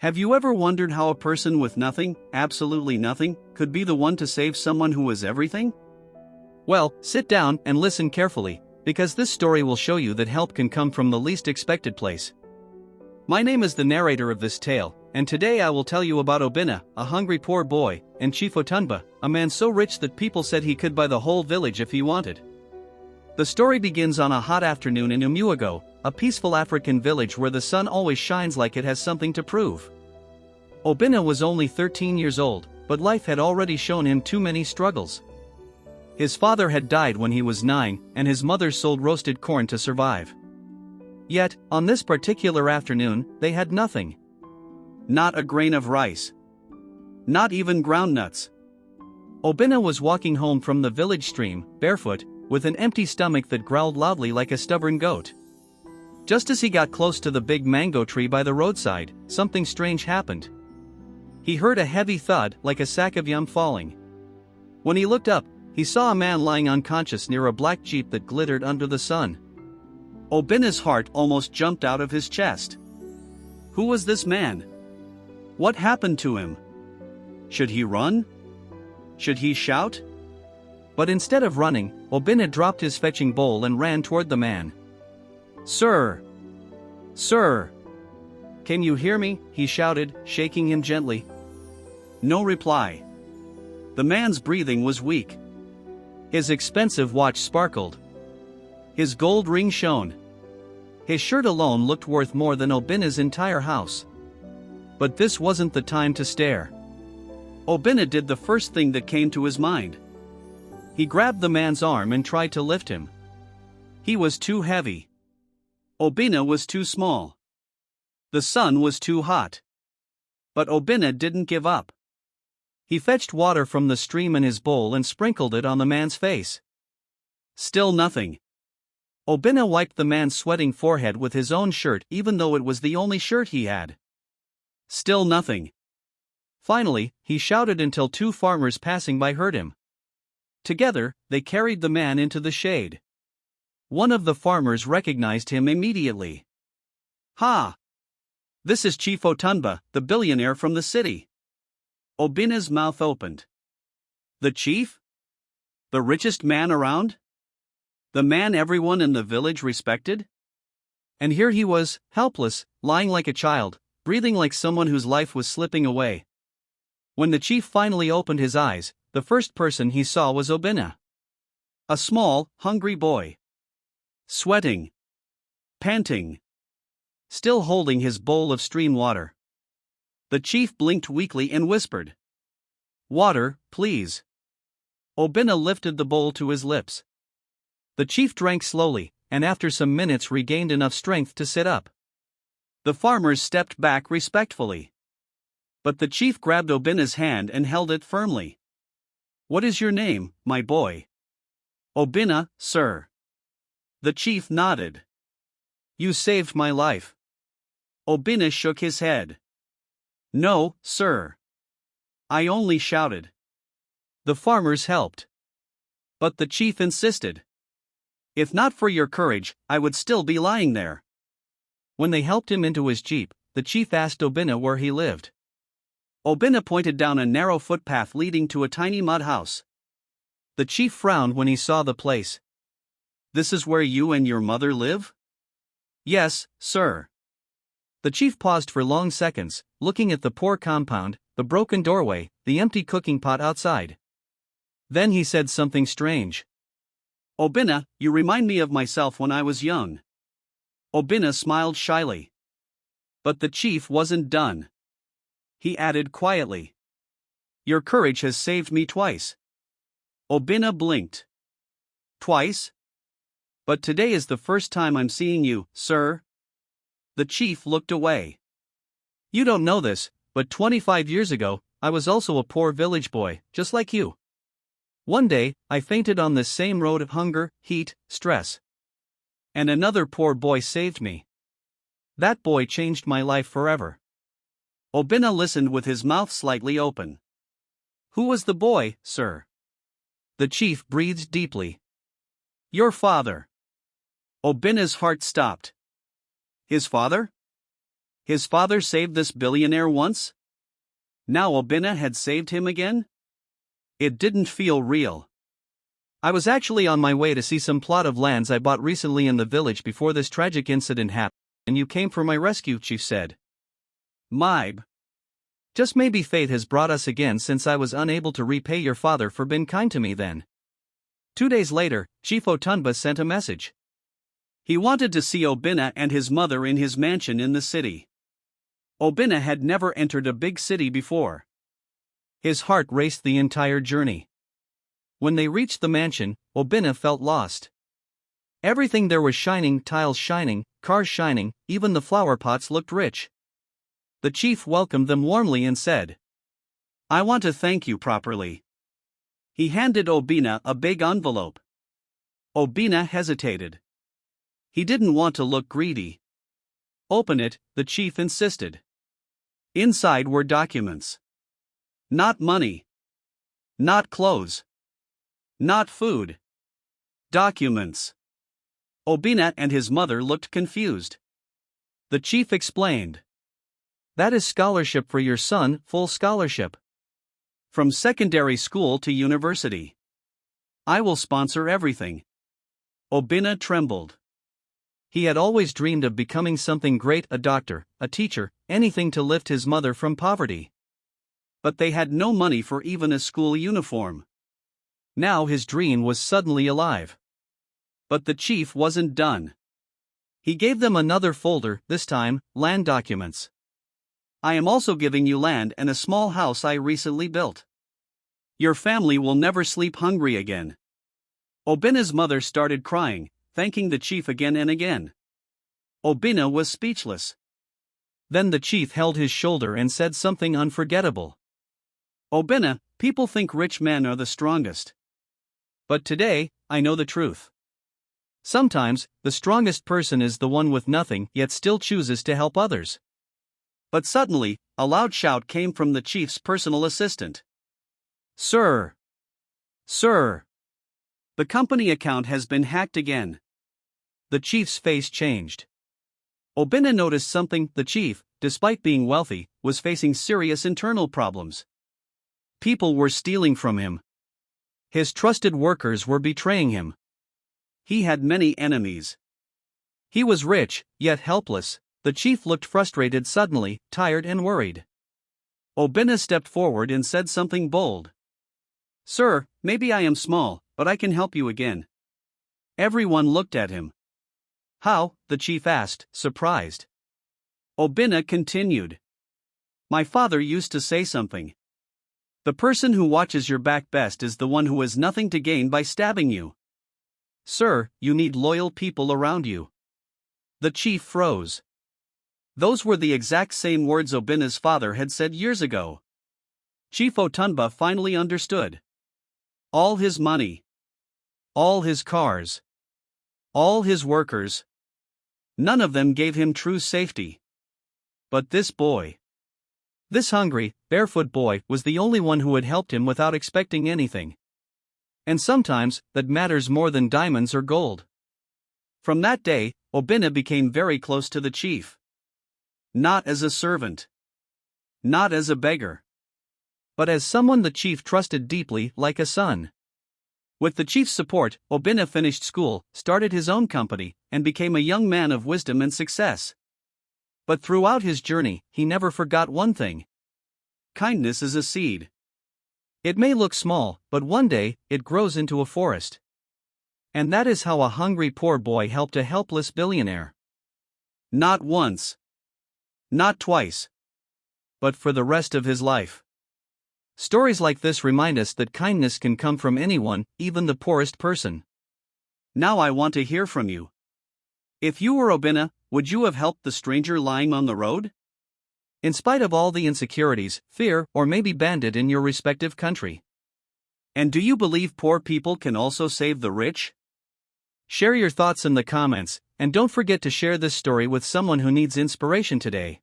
Have you ever wondered how a person with nothing, absolutely nothing, could be the one to save someone who was everything? Well, sit down and listen carefully, because this story will show you that help can come from the least expected place. My name is the narrator of this tale, and today I will tell you about Obinna, a hungry poor boy, and Chief Otunba, a man so rich that people said he could buy the whole village if he wanted. The story begins on a hot afternoon in Umuago, a peaceful African village where the sun always shines like it has something to prove. Obinna was only 13 years old, but life had already shown him too many struggles. His father had died when he was 9, and his mother sold roasted corn to survive. Yet, on this particular afternoon, they had nothing. Not a grain of rice. Not even groundnuts. Obinna was walking home from the village stream, barefoot, with an empty stomach that growled loudly like a stubborn goat. Just as he got close to the big mango tree by the roadside, something strange happened. He heard a heavy thud like a sack of yam falling. When he looked up, he saw a man lying unconscious near a black jeep that glittered under the sun. Obinna's heart almost jumped out of his chest. Who was this man? What happened to him? Should he run? Should he shout? But instead of running, Obinna dropped his fetching bowl and ran toward the man. "Sir! Sir! Can you hear me?" he shouted, shaking him gently. No reply. The man's breathing was weak. His expensive watch sparkled. His gold ring shone. His shirt alone looked worth more than Obinna's entire house. But this wasn't the time to stare. Obinna did the first thing that came to his mind. He grabbed the man's arm and tried to lift him. He was too heavy. Obinna was too small. The sun was too hot. But Obinna didn't give up. He fetched water from the stream in his bowl and sprinkled it on the man's face. Still nothing. Obinna wiped the man's sweating forehead with his own shirt even though it was the only shirt he had. Still nothing. Finally, he shouted until two farmers passing by heard him. Together, they carried the man into the shade. One of the farmers recognized him immediately. "Ha! This is Chief Otunba, the billionaire from the city." Obinna's mouth opened. The chief? The richest man around? The man everyone in the village respected? And here he was, helpless, lying like a child, breathing like someone whose life was slipping away. When the chief finally opened his eyes, the first person he saw was Obinna. A small, hungry boy. Sweating. Panting. Still holding his bowl of stream water. The chief blinked weakly and whispered, "Water, please." Obinna lifted the bowl to his lips. The chief drank slowly, and after some minutes regained enough strength to sit up. The farmers stepped back respectfully. But the chief grabbed Obinna's hand and held it firmly. "What is your name, my boy?" "Obinna, sir." The chief nodded. "You saved my life." Obinna shook his head. "No, sir. I only shouted." The farmers helped. But the chief insisted. "If not for your courage, I would still be lying there." When they helped him into his jeep, the chief asked Obinna where he lived. Obinna pointed down a narrow footpath leading to a tiny mud house. The chief frowned when he saw the place. "This is where you and your mother live?" "Yes, sir." The chief paused for long seconds, looking at the poor compound, the broken doorway, the empty cooking pot outside. Then he said something strange. "Obinna, you remind me of myself when I was young." Obinna smiled shyly. But the chief wasn't done. He added quietly, "Your courage has saved me twice." Obinna blinked. "Twice? But today is the first time I'm seeing you, sir." The chief looked away. "You don't know this, but 25 years ago, I was also a poor village boy, just like you. One day, I fainted on this same road of hunger, heat, stress. And another poor boy saved me. That boy changed my life forever." Obinna listened with his mouth slightly open. "Who was the boy, sir?" The chief breathed deeply. "Your father." Obinna's heart stopped. "His father?" His father saved this billionaire once? Now Obinna had saved him again? It didn't feel real. I was actually on my way to see some plot of lands I bought recently in the village before this tragic incident happened, and you came for my rescue, Chief said. Mybe. Just maybe fate has brought us again since I was unable to repay your father for being kind to me then. 2 days later, Chief Otunba sent a message. He wanted to see Obinna and his mother in his mansion in the city. Obinna had never entered a big city before. His heart raced the entire journey. When they reached the mansion, Obinna felt lost. Everything there was shining, tiles shining, cars shining, even the flower pots looked rich. The chief welcomed them warmly and said, "I want to thank you properly." He handed Obinna a big envelope. Obinna hesitated. He didn't want to look greedy. "Open it," the chief insisted. Inside were documents. Not money. Not clothes. Not food. Documents. Obinna and his mother looked confused. The chief explained. "That is scholarship for your son, full scholarship. From secondary school to university. I will sponsor everything." Obinna trembled. He had always dreamed of becoming something great, a doctor, a teacher, anything to lift his mother from poverty. But they had no money for even a school uniform. Now his dream was suddenly alive. But the chief wasn't done. He gave them another folder, this time, land documents. "I am also giving you land and a small house I recently built. Your family will never sleep hungry again." Obinna's mother started crying, thanking the chief again and again. Obinna was speechless. Then the chief held his shoulder and said something unforgettable. "Obinna, people think rich men are the strongest. But today, I know the truth. Sometimes, the strongest person is the one with nothing yet still chooses to help others." But suddenly, a loud shout came from the chief's personal assistant. "Sir! Sir! The company account has been hacked again." The chief's face changed. Obinna noticed something. The chief, despite being wealthy, was facing serious internal problems. People were stealing from him. His trusted workers were betraying him. He had many enemies. He was rich, yet helpless. The chief looked frustrated suddenly, tired and worried. Obinna stepped forward and said something bold. "Sir, maybe I am small, but I can help you again." Everyone looked at him. "How?" the chief asked, surprised. Obinna continued. "My father used to say something. The person who watches your back best is the one who has nothing to gain by stabbing you. Sir, you need loyal people around you." The chief froze. Those were the exact same words Obinna's father had said years ago. Chief Otunba finally understood. All his money. All his cars. All his workers. None of them gave him true safety. But this boy. This hungry, barefoot boy was the only one who had helped him without expecting anything. And sometimes, that matters more than diamonds or gold. From that day, Obinna became very close to the chief. Not as a servant. Not as a beggar. But as someone the chief trusted deeply, like a son. With the chief's support, Obinna finished school, started his own company, and became a young man of wisdom and success. But throughout his journey, he never forgot one thing. Kindness is a seed. It may look small, but one day, it grows into a forest. And that is how a hungry poor boy helped a helpless billionaire. Not once. Not twice. But for the rest of his life. Stories like this remind us that kindness can come from anyone, even the poorest person. Now I want to hear from you. If you were Obinna, would you have helped the stranger lying on the road? In spite of all the insecurities, fear, or maybe bandit in your respective country. And do you believe poor people can also save the rich? Share your thoughts in the comments, and don't forget to share this story with someone who needs inspiration today.